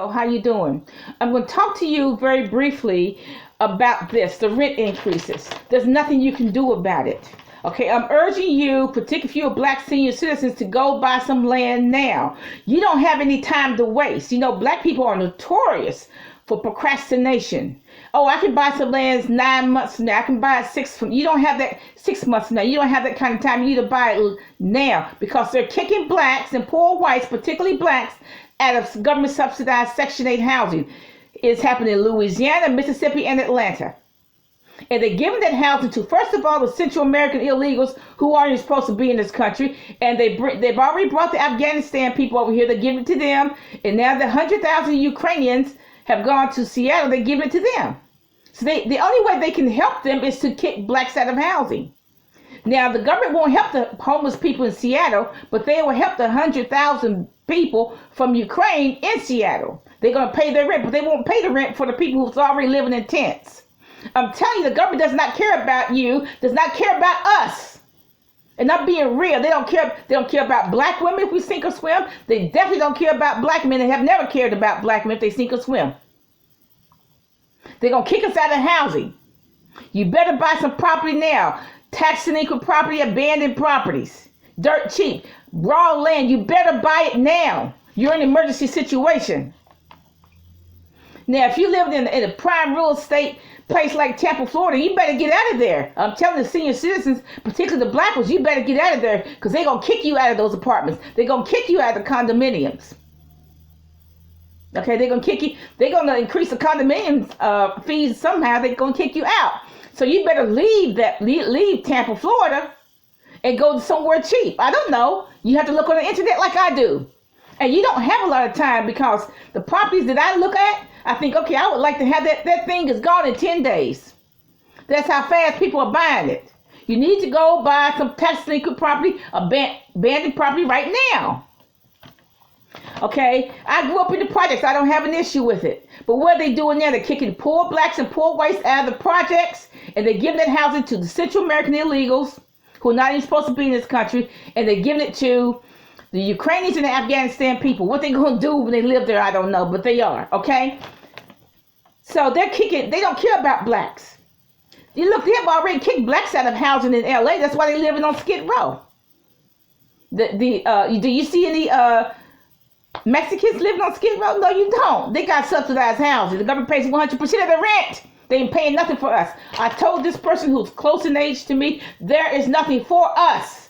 Hello, how you doing? I'm going to talk to you very briefly about this, the rent increases. There's nothing you can do about it. Okay, I'm urging you, particularly if you're black senior citizens, to go buy some land now. You don't have any time to waste. You know, black people are notorious for procrastination. Oh, I can buy some land 9 months from now. I can buy it you don't have that 6 months from now. You don't have that kind of time. You need to buy it now because they're kicking blacks and poor whites, particularly blacks, out of government subsidized Section 8 housing. It's happening in Louisiana, Mississippi, and Atlanta. And they're giving that housing to, first of all, the Central American illegals who aren't even supposed to be in this country. And they've already brought the Afghanistan people over here. They're giving it to them. And now the 100,000 Ukrainians have gone to Seattle. They're giving it to them. So the only way they can help them is to kick blacks out of housing. Now, the government won't help the homeless people in Seattle, but they will help the 100,000 people from Ukraine in Seattle. They're going to pay their rent, but they won't pay the rent for the people who's already living in tents. I'm telling you, the government does not care about you, does not care about us. And I'm being real. They don't care about black women if we sink or swim. They definitely don't care about black men. They have never cared about black men if they sink or swim. They're going to kick us out of housing. You better buy some property now. Tax delinquent property, abandoned properties. Dirt cheap. Raw land. You better buy it now. You're in an emergency situation. Now, if you live in a prime real estate place like Tampa, Florida, you better get out of there. I'm telling the senior citizens, particularly the black ones, you better get out of there because they're going to kick you out of those apartments. They're going to kick you out of the condominiums. Okay, they're going to kick you. They're going to increase the condominium fees somehow. They're going to kick you out. So you better leave Tampa, Florida and go somewhere cheap. I don't know. You have to look on the internet like I do. And you don't have a lot of time because the properties that I look at, I think, okay, I would like to have that thing is gone in 10 days. That's how fast people are buying it. You need to go buy some tax delinquent property, abandoned property right now. Okay, I grew up in the projects. I don't have an issue with it. But what are they doing now? They're kicking poor blacks and poor whites out of the projects, and they're giving that housing to the Central American illegals who are not even supposed to be in this country, and they're giving it to the Ukrainians and the Afghanistan people. What they're going to do when they live there, I don't know, but they are, okay? So they're kicking, they don't care about blacks. You look, they have already kicked blacks out of housing in LA. That's why they're living on Skid Row. Do you see any Mexicans living on Skid Row? No, you don't. They got subsidized housing. The government pays 100% of the rent. They ain't paying nothing for us. I told this person who's close in age to me, there is nothing for us.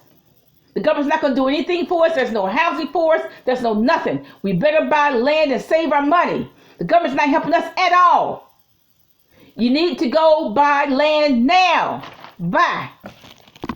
The government's not going to do anything for us. There's no housing for us. There's no nothing. We better buy land and save our money. The government's not helping us at all. You need to go buy land now. Bye.